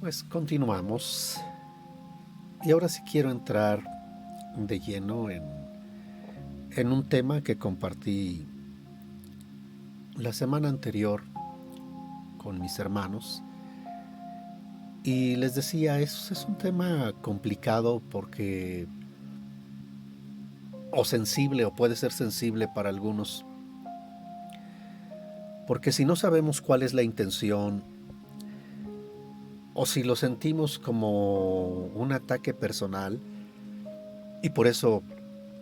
Pues continuamos y ahora sí quiero entrar de lleno en un tema que compartí la semana anterior con mis hermanos y les decía, es un tema complicado porque o sensible o puede ser sensible para algunos, porque si no sabemos cuál es la intención o si lo sentimos como un ataque personal, y por eso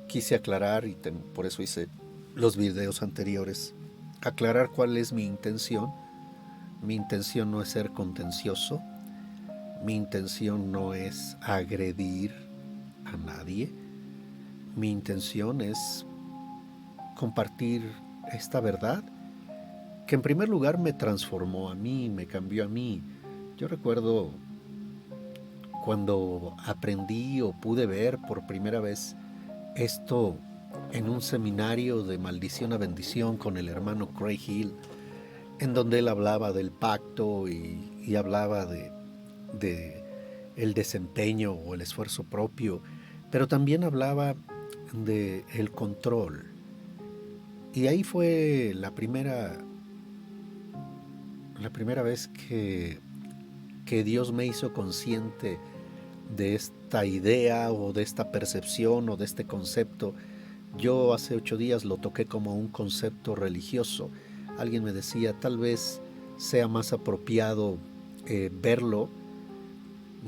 quise aclarar y por eso hice los videos anteriores, aclarar cuál es mi intención. Mi intención no es ser contencioso, mi intención no es agredir a nadie, mi intención es compartir esta verdad que en primer lugar me transformó a mí, me cambió a mí. Yo recuerdo cuando aprendí o pude ver por primera vez esto en un seminario de maldición a bendición con el hermano Craig Hill, en donde él hablaba del pacto y hablaba de el desempeño o el esfuerzo propio, pero también hablaba de el control. Y ahí fue la primera vez que Dios me hizo consciente de esta idea o de esta percepción o de este concepto. Yo hace 8 días lo toqué como un concepto religioso. Alguien me decía, tal vez sea más apropiado verlo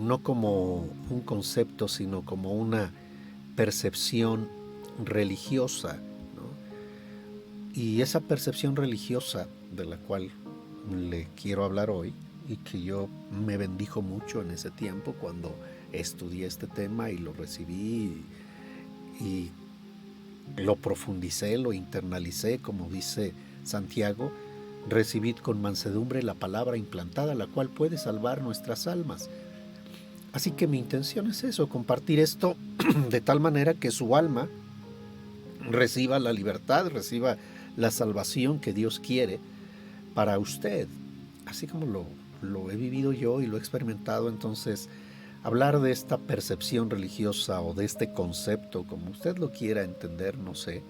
no como un concepto, sino como una percepción religiosa, ¿no? Y esa percepción religiosa de la cual le quiero hablar hoy y que yo me bendijo mucho en ese tiempo cuando estudié este tema y lo recibí y lo profundicé, lo internalicé, como dice Santiago, recibid con mansedumbre la palabra implantada, la cual puede salvar nuestras almas. Así que mi intención es eso, compartir esto de tal manera que su alma reciba la libertad, reciba la salvación que Dios quiere para usted, así como lo he vivido yo y lo he experimentado. Entonces, hablar de esta percepción religiosa o de este concepto, como usted lo quiera entender, no sé,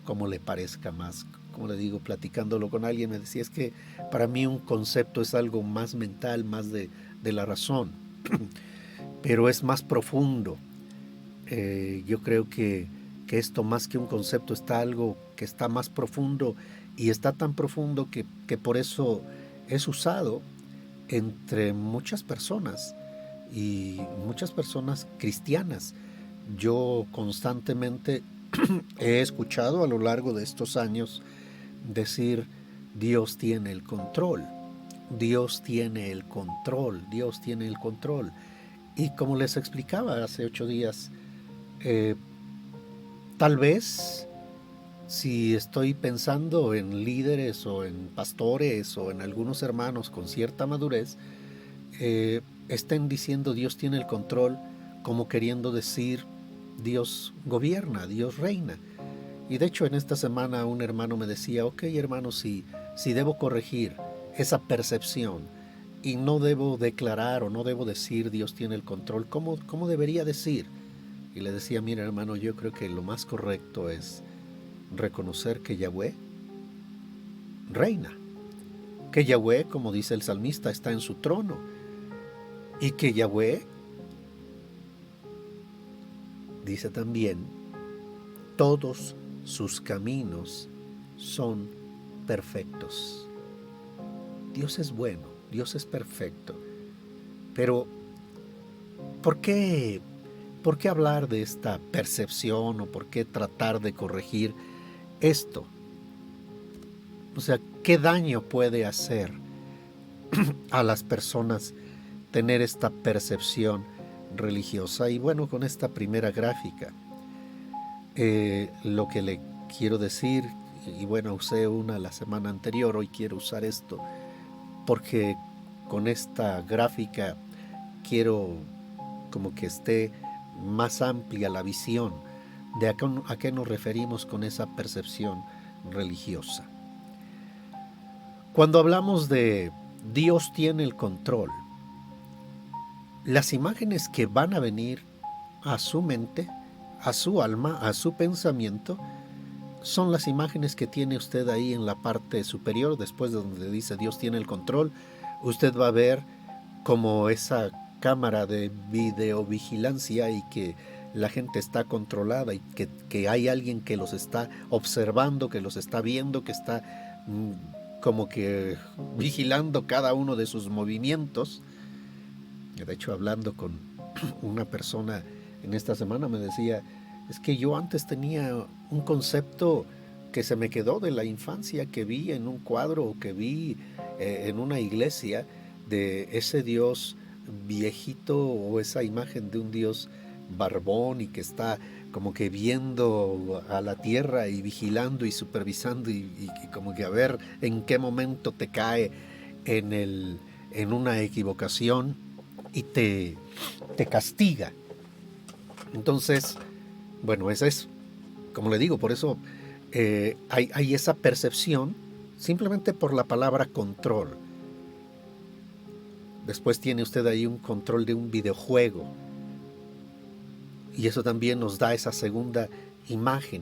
cómo le parezca más. Como le digo, platicándolo con alguien, me decía, es que para mí un concepto es algo más mental, más de la razón, pero es más profundo. Yo creo que esto más que un concepto está algo que está más profundo y está tan profundo que por eso es usado entre muchas personas y muchas personas cristianas. Yo constantemente he escuchado a lo largo de estos años decir Dios tiene el control, Dios tiene el control, Dios tiene el control. Y como les explicaba hace 8 días, eh, tal vez si estoy pensando en líderes o en pastores o en algunos hermanos con cierta madurez, estén diciendo Dios tiene el control como queriendo decir Dios gobierna, Dios reina. Y de hecho en esta semana un hermano me decía, ok hermano, si debo corregir esa percepción y no debo declarar o no debo decir Dios tiene el control, ¿cómo debería decir? Y le decía, mira hermano, yo creo que lo más correcto es reconocer que Yahweh reina, que Yahweh, como dice el salmista, está en su trono y que Yahweh, dice también, todos sus caminos son perfectos. Dios es bueno, Dios es perfecto, pero ¿por qué, ¿por qué hablar de esta percepción o por qué tratar de corregir esto? O sea, ¿qué daño puede hacer a las personas tener esta percepción religiosa? Y bueno, con esta primera gráfica, lo que le quiero decir, y bueno, usé una la semana anterior, hoy quiero usar esto, porque con esta gráfica quiero como que esté más amplia la visión de a qué nos referimos con esa percepción religiosa. Cuando hablamos de Dios tiene el control, las imágenes que van a venir a su mente, a su alma, a su pensamiento, son las imágenes que tiene usted ahí en la parte superior, después de donde dice Dios tiene el control. Usted va a ver como esa cámara de videovigilancia y que la gente está controlada y que hay alguien que los está observando, que los está viendo, que está como que vigilando cada uno de sus movimientos. De hecho, hablando con una persona en esta semana me decía, es que yo antes tenía un concepto que se me quedó de la infancia, que vi en un cuadro o que vi en una iglesia, de ese Dios viejito o esa imagen de un Dios barbón y que está como que viendo a la tierra y vigilando y supervisando y como que a ver en qué momento te cae en una equivocación y te castiga. Entonces, bueno, esa es, como le digo, por eso hay esa percepción simplemente por la palabra control. Después tiene usted ahí un control de un videojuego. Y eso también nos da esa segunda imagen,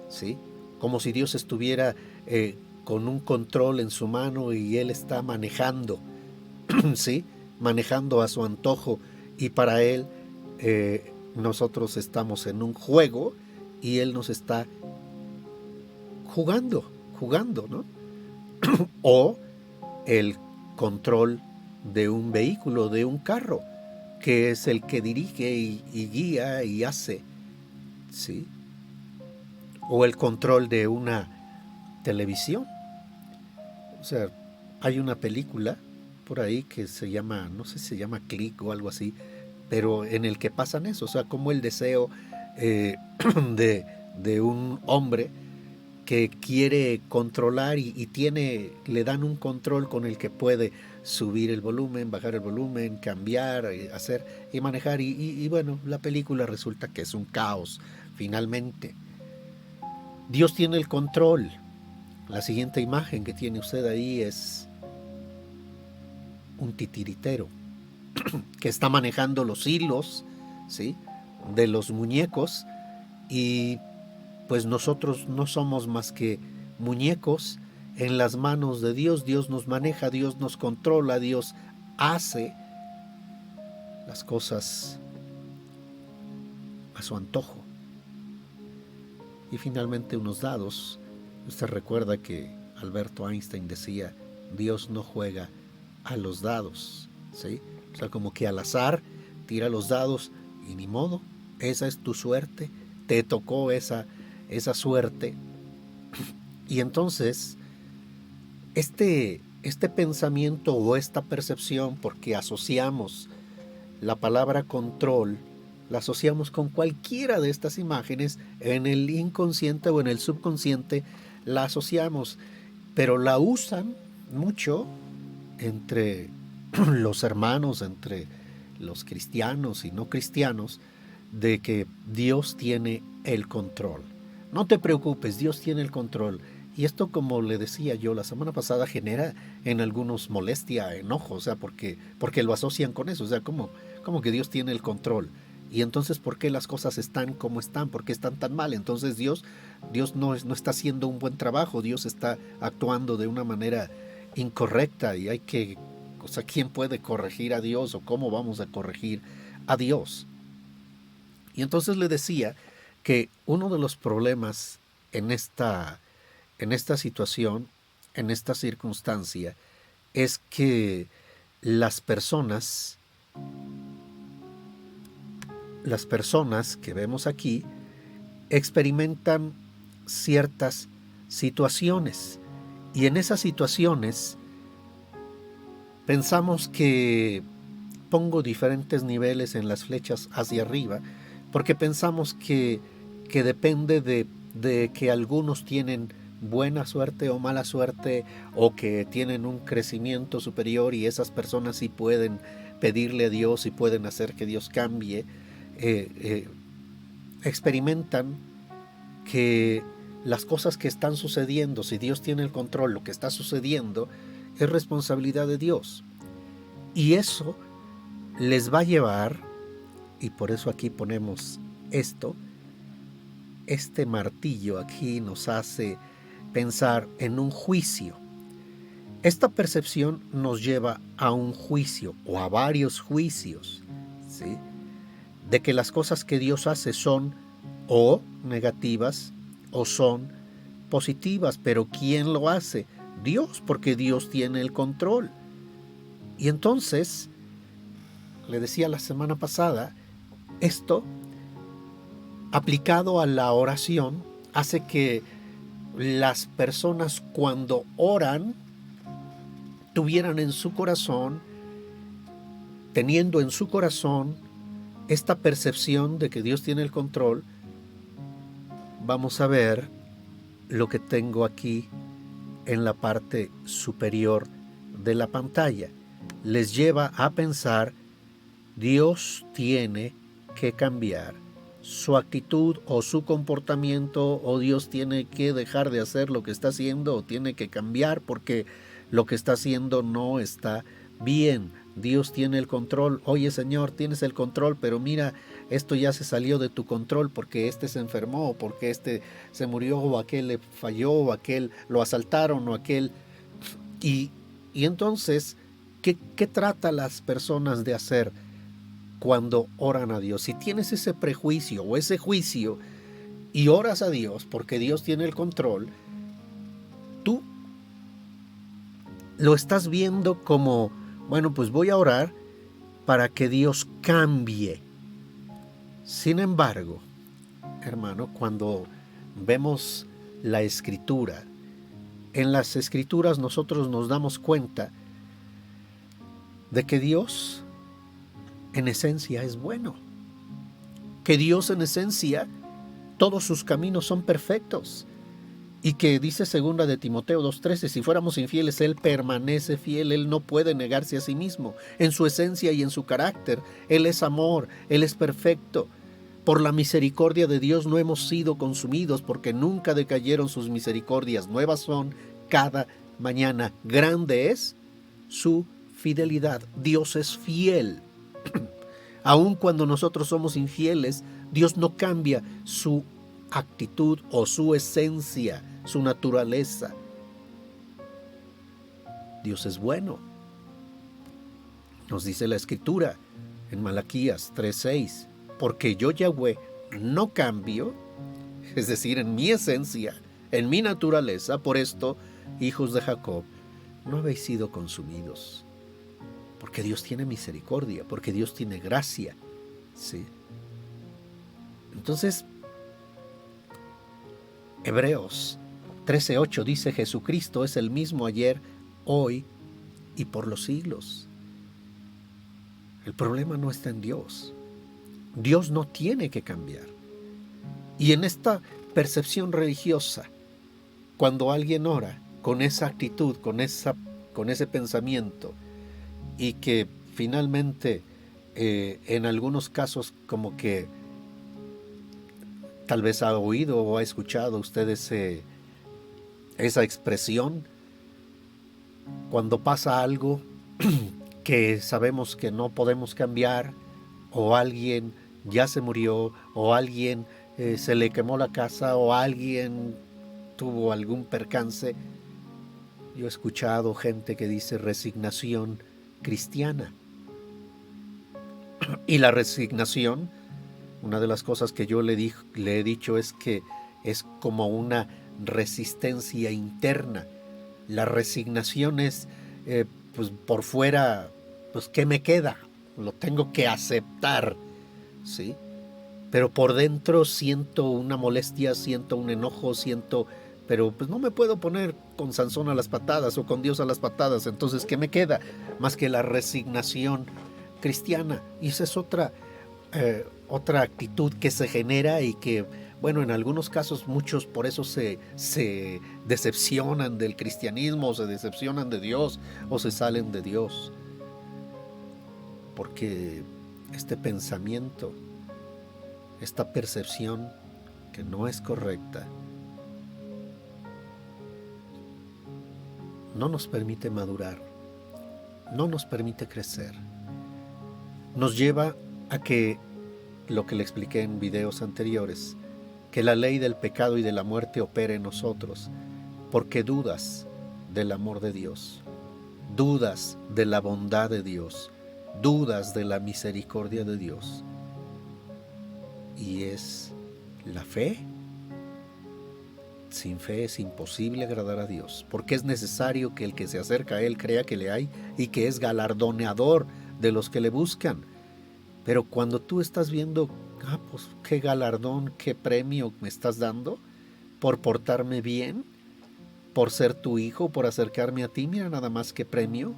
¿sí? Como si Dios estuviera con un control en su mano y Él está manejando, ¿sí? Manejando a su antojo y para Él nosotros estamos en un juego y Él nos está jugando, ¿no? O el control de un vehículo, de un carro, que es el que dirige y guía y hace, ¿sí? O el control de una televisión. O sea, hay una película por ahí que se llama, no sé si se llama Click o algo así, pero en el que pasan eso, o sea, como el deseo de un hombre que quiere controlar y le dan un control con el que puede subir el volumen, bajar el volumen, cambiar, hacer y manejar y bueno, la película resulta que es un caos, finalmente. Dios tiene el control. La siguiente imagen que tiene usted ahí es un titiritero que está manejando los hilos, ¿sí?, de los muñecos y pues nosotros no somos más que muñecos en las manos de Dios. Dios nos maneja, Dios nos controla, Dios hace las cosas a su antojo. Y finalmente unos dados. Usted recuerda que Alberto Einstein decía, Dios no juega a los dados, ¿sí? O sea, como que al azar tira los dados y ni modo, esa es tu suerte, te tocó esa suerte. Y entonces, este pensamiento o esta percepción, porque asociamos la palabra control, la asociamos con cualquiera de estas imágenes, en el inconsciente o en el subconsciente la asociamos, pero la usan mucho entre los hermanos, entre los cristianos y no cristianos, de que Dios tiene el control. No te preocupes, Dios tiene el control. Y esto, como le decía yo la semana pasada, genera en algunos molestia, enojo, o sea, porque lo asocian con eso, o sea, como que Dios tiene el control. Y entonces, ¿por qué las cosas están como están? ¿Por qué están tan mal? Entonces Dios no está haciendo un buen trabajo, Dios está actuando de una manera incorrecta y hay que, o sea, ¿quién puede corregir a Dios o cómo vamos a corregir a Dios? Y entonces le decía que uno de los problemas en esta situación, en esta circunstancia, es que las personas que vemos aquí experimentan ciertas situaciones y en esas situaciones pensamos que pongo diferentes niveles en las flechas hacia arriba porque pensamos que depende de que algunos tienen buena suerte o mala suerte o que tienen un crecimiento superior y esas personas sí pueden pedirle a Dios y pueden hacer que Dios cambie. Experimentan que las cosas que están sucediendo, si Dios tiene el control, lo que está sucediendo es responsabilidad de Dios. Y eso les va a llevar, y por eso aquí ponemos esto, este martillo aquí nos hace pensar en un juicio. Esta percepción nos lleva a un juicio o a varios juicios, ¿sí? De que las cosas que Dios hace son o negativas o son positivas, pero ¿quién lo hace? Dios, porque Dios tiene el control. Y entonces, le decía la semana pasada, esto aplicado a la oración hace que las personas cuando oran tuvieran en su corazón, teniendo en su corazón esta percepción de que Dios tiene el control. Vamos a ver lo que tengo aquí en la parte superior de la pantalla. Les lleva a pensar, Dios tiene que cambiar su actitud o su comportamiento, o Dios tiene que dejar de hacer lo que está haciendo, o tiene que cambiar porque lo que está haciendo no está bien. Dios tiene el control. Oye, Señor, tienes el control, pero mira, esto ya se salió de tu control porque este se enfermó, o porque este se murió, o aquel le falló, o aquel lo asaltaron, o aquel... Y entonces, ¿qué trata las personas de hacer cuando oran a Dios? Si tienes ese prejuicio o ese juicio y oras a Dios porque Dios tiene el control, tú lo estás viendo como, bueno, pues voy a orar para que Dios cambie. Sin embargo, hermano, cuando vemos la Escritura, en las Escrituras nosotros nos damos cuenta de que Dios en esencia es bueno, que Dios en esencia todos sus caminos son perfectos, y que dice segunda de Timoteo 2:13, si fuéramos infieles, Él permanece fiel, Él no puede negarse a sí mismo, en su esencia y en su carácter. Él es amor, Él es perfecto. Por la misericordia de Dios no hemos sido consumidos, porque nunca decayeron sus misericordias, nuevas son cada mañana. Grande es su fidelidad. Dios es fiel. Aun cuando nosotros somos infieles, Dios no cambia su actitud o su esencia, su naturaleza. Dios es bueno. Nos dice la Escritura en Malaquías 3:6, porque yo, Yahweh, no cambio, es decir, en mi esencia, en mi naturaleza. Por esto, hijos de Jacob, no habéis sido consumidos, porque Dios tiene misericordia, porque Dios tiene gracia, ¿sí? Entonces, Hebreos 13:8 dice, Jesucristo es el mismo ayer, hoy y por los siglos. El problema no está en Dios. Dios no tiene que cambiar. Y en esta percepción religiosa, cuando alguien ora con esa actitud, con ese pensamiento, y que finalmente en algunos casos como que tal vez ha oído o ha escuchado usted esa expresión, cuando pasa algo que sabemos que no podemos cambiar, o alguien ya se murió, o alguien se le quemó la casa, o alguien tuvo algún percance. Yo he escuchado gente que dice resignación cristiana. Y la resignación, una de las cosas que yo le he dicho es que es como una resistencia interna. La resignación es, pues por fuera, pues ¿qué me queda? Lo tengo que aceptar, ¿sí? Pero por dentro siento una molestia, siento un enojo, pero pues no me puedo poner con Sansón a las patadas o con Dios a las patadas. Entonces, ¿qué me queda? Más que la resignación cristiana. Y esa es otra actitud que se genera y que, bueno, en algunos casos muchos por eso se decepcionan del cristianismo, o se decepcionan de Dios, o se salen de Dios. Porque este pensamiento, esta percepción que no es correcta, no nos permite madurar, no nos permite crecer. nos lleva a que, lo que le expliqué en videos anteriores, que la ley del pecado y de la muerte opere en nosotros, porque dudas del amor de Dios, dudas de la bondad de Dios, dudas de la misericordia de Dios. Y es la fe. Sin fe es imposible agradar a Dios, porque es necesario que el que se acerca a Él crea que le hay y que es galardoneador de los que le buscan. Pero cuando tú estás viendo, pues qué galardón, qué premio me estás dando por portarme bien, por ser tu hijo, por acercarme a ti, mira nada más qué premio.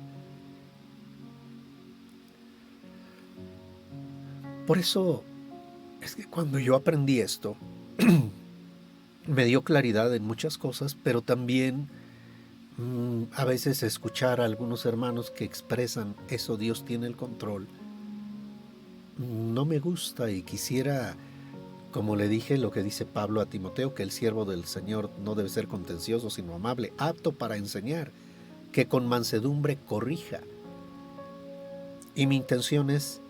Por eso es que cuando yo aprendí esto, me dio claridad en muchas cosas, pero también a veces escuchar a algunos hermanos que expresan eso, Dios tiene el control, no me gusta y quisiera, como le dije, lo que dice Pablo a Timoteo, que el siervo del Señor no debe ser contencioso, sino amable, apto para enseñar, que con mansedumbre corrija. Y mi intención es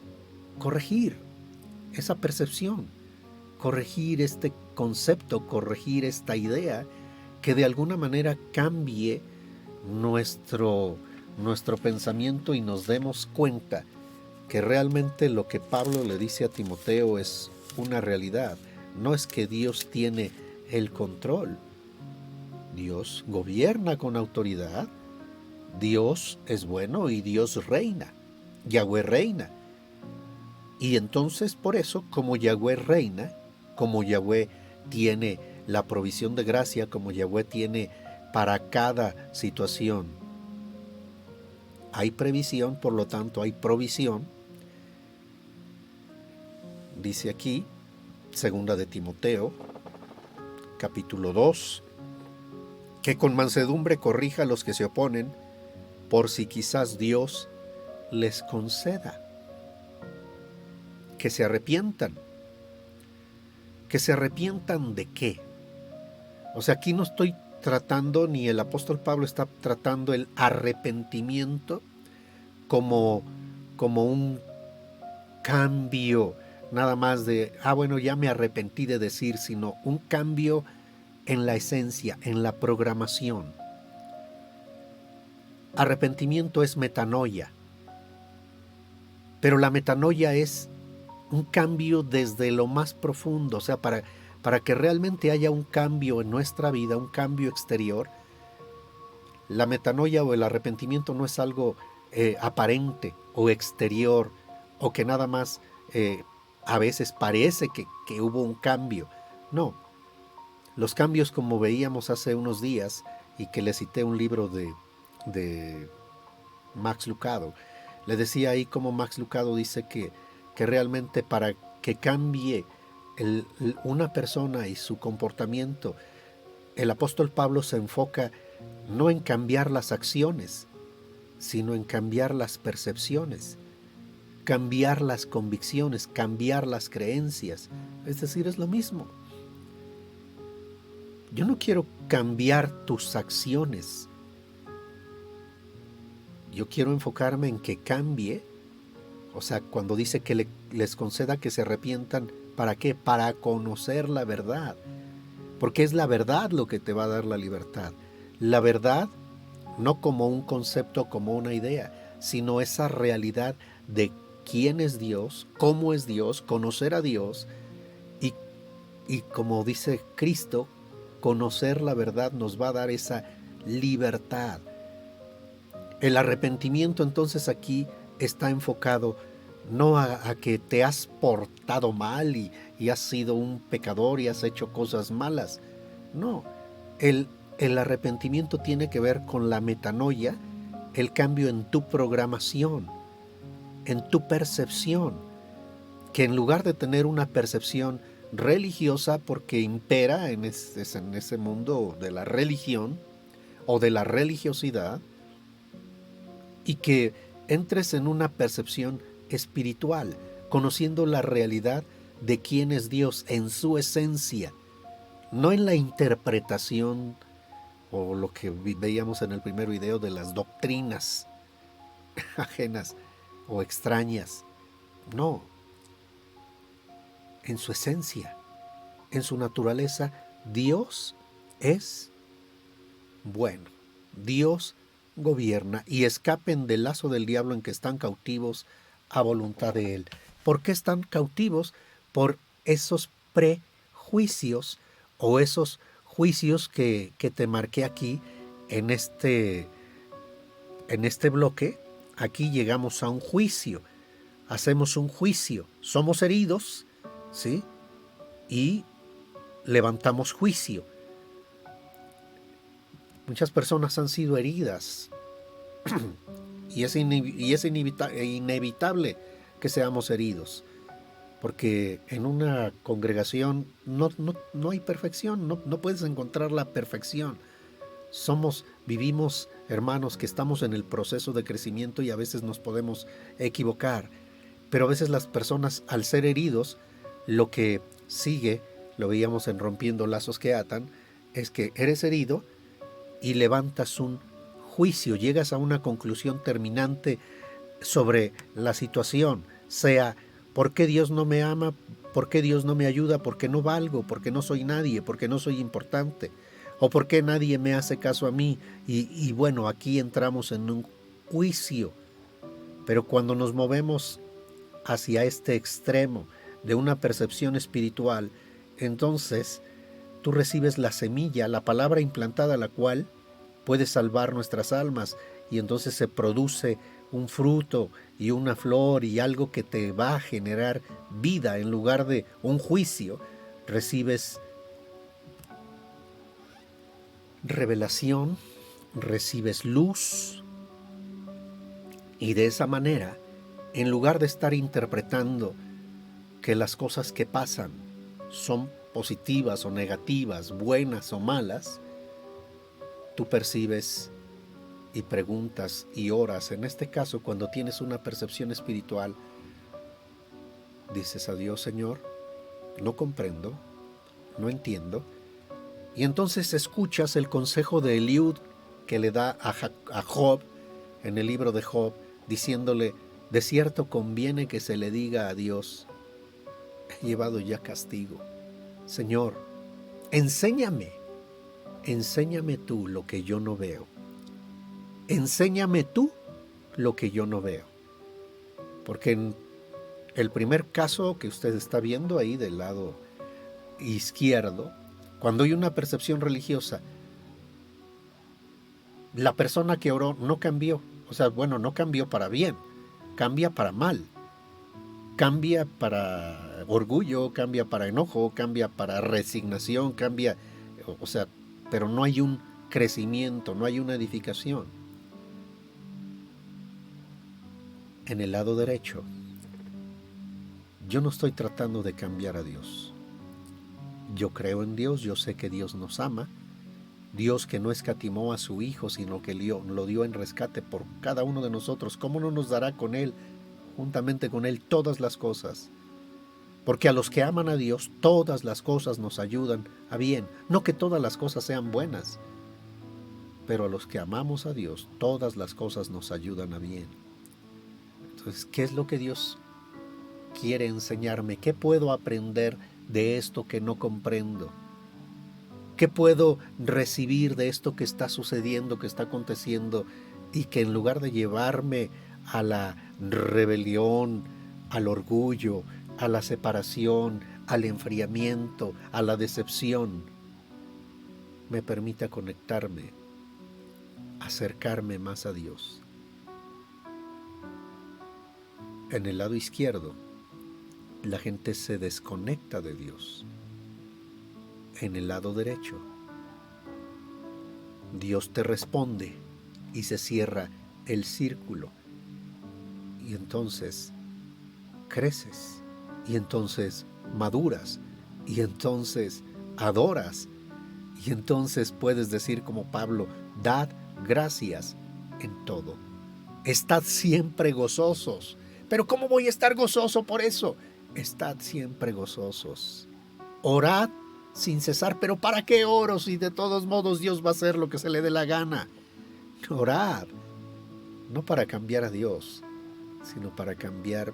corregir esa percepción, corregir este concepto, corregir esta idea, que de alguna manera cambie nuestro pensamiento y nos demos cuenta que realmente lo que Pablo le dice a Timoteo es una realidad. No es que Dios tiene el control. Dios gobierna con autoridad. Dios es bueno y Dios reina. Yahweh reina. Y entonces por eso, como Yahweh reina, como Yahweh tiene la provisión de gracia, como Yahweh tiene para cada situación, hay previsión, por lo tanto hay provisión. Dice aquí, segunda de Timoteo, capítulo 2, que con mansedumbre corrija a los que se oponen, por si quizás Dios les conceda. Que se arrepientan. ¿Que se arrepientan de qué? O sea, aquí no estoy tratando, ni el apóstol Pablo está tratando el arrepentimiento como un cambio nada más de, bueno, ya me arrepentí de decir, sino un cambio en la esencia, en la programación. Arrepentimiento es metanoia, pero la metanoia es un cambio desde lo más profundo, o sea, para que realmente haya un cambio en nuestra vida, un cambio exterior. La metanoia o el arrepentimiento no es algo aparente o exterior, o que nada más a veces parece que hubo un cambio. No, los cambios, como veíamos hace unos días, y que le cité un libro de Max Lucado, le decía ahí como Max Lucado dice que realmente para que cambie una persona y su comportamiento, el apóstol Pablo se enfoca no en cambiar las acciones, sino en cambiar las percepciones, cambiar las convicciones, cambiar las creencias. Es decir, es lo mismo. Yo no quiero cambiar tus acciones. Yo quiero enfocarme en que cambie. O sea, cuando dice que les conceda que se arrepientan, ¿para qué? Para conocer la verdad. Porque es la verdad lo que te va a dar la libertad. La verdad no como un concepto, como una idea, sino esa realidad de quién es Dios, cómo es Dios, conocer a Dios y como dice Cristo, conocer la verdad nos va a dar esa libertad. El arrepentimiento entonces aquí está enfocado no a que te has portado mal y has sido un pecador y has hecho cosas malas. No, el arrepentimiento tiene que ver con la metanoia, el cambio en tu programación, en tu percepción, que en lugar de tener una percepción religiosa, porque impera en ese mundo de la religión o de la religiosidad, y que entres en una percepción espiritual, conociendo la realidad de quién es Dios en su esencia, no en la interpretación o lo que veíamos en el primer video de las doctrinas ajenas o extrañas, No, en su esencia, en su naturaleza, Dios es bueno. Dios gobierna y escapen del lazo del diablo en que están cautivos a voluntad de Él. ¿Por qué están cautivos? Por esos prejuicios o esos juicios que te marqué aquí en este bloque. Aquí llegamos a un juicio, hacemos un juicio, somos heridos, ¿sí? Y levantamos juicio. Muchas personas han sido heridas y es inevitable que seamos heridos, porque en una congregación no hay perfección, no puedes encontrar la perfección. Vivimos, hermanos, que estamos en el proceso de crecimiento y a veces nos podemos equivocar, pero a veces las personas, al ser heridos, lo que sigue, lo veíamos en Rompiendo Lazos que Atan, es que eres herido y levantas un juicio, llegas a una conclusión terminante sobre la situación, sea ¿por qué Dios no me ama? ¿Por qué Dios no me ayuda? ¿Por qué no valgo? ¿Por qué no soy nadie? ¿Por qué no soy importante? ¿O por qué nadie me hace caso a mí? Y bueno, aquí entramos en un juicio. Pero cuando nos movemos hacia este extremo de una percepción espiritual, entonces tú recibes la semilla, la palabra implantada, la cual puede salvar nuestras almas, y entonces se produce un fruto y una flor y algo que te va a generar vida en lugar de un juicio. Recibes revelación, recibes luz, y de esa manera, en lugar de estar interpretando que las cosas que pasan son positivas o negativas, buenas o malas, tú percibes y preguntas y oras. En este caso, cuando tienes una percepción espiritual, dices a Dios: Señor, no comprendo, no entiendo. Y entonces escuchas el consejo de Eliud que le da a Job en el libro de Job, diciéndole: de cierto conviene que se le diga a Dios: he llevado ya castigo. Señor, enséñame tú lo que yo no veo. Enséñame tú lo que yo no veo. Porque en el primer caso que usted está viendo ahí del lado izquierdo, cuando hay una percepción religiosa, la persona que oró no cambió. O sea, bueno, no cambió para bien, cambia para mal. Cambia para orgullo, cambia para enojo, cambia para resignación, cambia, o sea, pero no hay un crecimiento, no hay una edificación. En el lado derecho, yo no estoy tratando de cambiar a Dios. Yo creo en Dios, yo sé que Dios nos ama, Dios que no escatimó a su Hijo, sino que lo dio en rescate por cada uno de nosotros. ¿Cómo no nos dará con Él, juntamente con Él, todas las cosas? Porque a los que aman a Dios, todas las cosas nos ayudan a bien. No que todas las cosas sean buenas, pero a los que amamos a Dios, todas las cosas nos ayudan a bien. Entonces, ¿qué es lo que Dios quiere enseñarme? ¿Qué puedo aprender de esto que no comprendo? ¿Qué puedo recibir de esto que está sucediendo, que está aconteciendo, y que en lugar de llevarme a la rebelión, al orgullo, a la separación, al enfriamiento, a la decepción, me permita conectarme, acercarme más a Dios? En el lado izquierdo, la gente se desconecta de Dios. En el lado derecho, Dios te responde y se cierra el círculo. Y entonces creces, y entonces maduras, y entonces adoras, y entonces puedes decir como Pablo: dad gracias en todo. Estad siempre gozosos. ¿Pero cómo voy a estar gozoso por eso? Estad siempre gozosos. Orad sin cesar. ¿Pero para qué oro si de todos modos Dios va a hacer lo que se le dé la gana? Orad, no para cambiar a Dios, sino para cambiar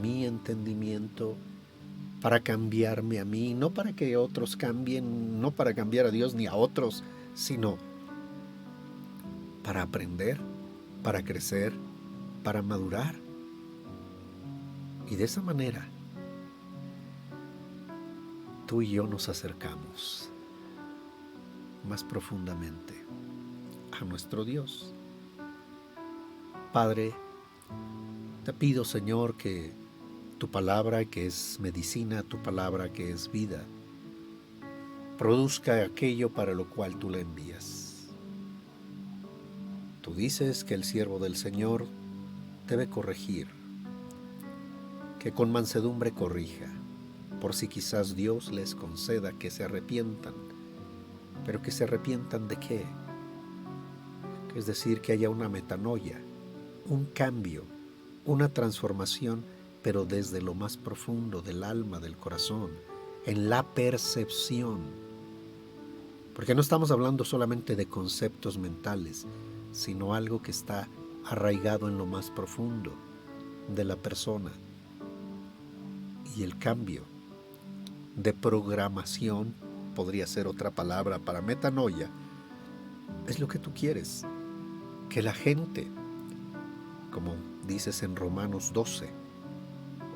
mi entendimiento, para cambiarme a mí, no para que otros cambien, no para cambiar a Dios ni a otros, sino para aprender, para crecer, para madurar. Y de esa manera, tú y yo nos acercamos más profundamente a nuestro Dios. Padre, te pido, Señor, que tu palabra, que es medicina, tu palabra, que es vida, produzca aquello para lo cual tú la envías. Tú dices que el siervo del Señor debe corregir, que con mansedumbre corrija, por si quizás Dios les conceda que se arrepientan. ¿Pero que se arrepientan de qué? Es decir, que haya una metanoia, un cambio, una transformación, pero desde lo más profundo del alma, del corazón, en la percepción. Porque no estamos hablando solamente de conceptos mentales, sino algo que está arraigado en lo más profundo de la persona. Y el cambio de programación, podría ser otra palabra para metanoia, es lo que tú quieres. Que la gente, como dices en Romanos 12,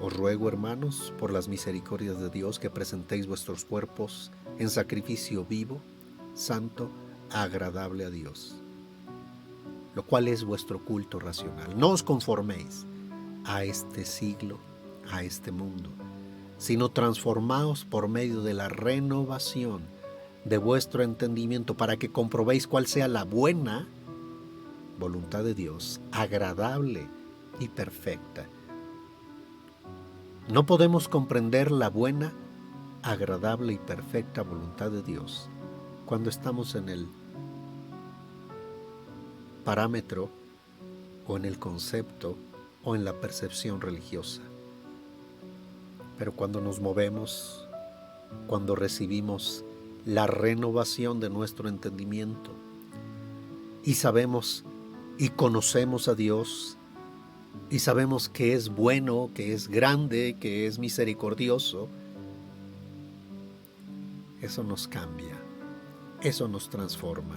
os ruego, hermanos, por las misericordias de Dios, que presentéis vuestros cuerpos en sacrificio vivo, santo, agradable a Dios, lo cual es vuestro culto racional. No os conforméis a este siglo, a este mundo, sino transformaos por medio de la renovación de vuestro entendimiento, para que comprobéis cuál sea la buena voluntad de Dios, agradable y perfecta. No podemos comprender la buena, agradable y perfecta voluntad de Dios cuando estamos en el parámetro o en el concepto o en la percepción religiosa. Pero cuando nos movemos, cuando recibimos la renovación de nuestro entendimiento y sabemos y conocemos a Dios y sabemos que es bueno, que es grande, que es misericordioso, eso nos cambia, eso nos transforma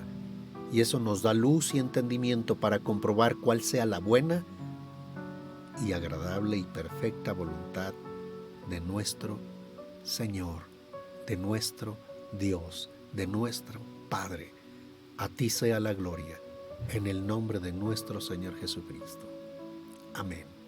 y eso nos da luz y entendimiento para comprobar cuál sea la buena y agradable y perfecta voluntad de nuestro Señor, de nuestro Dios, de nuestro Padre. A ti sea la gloria, en el nombre de nuestro Señor Jesucristo. Amén.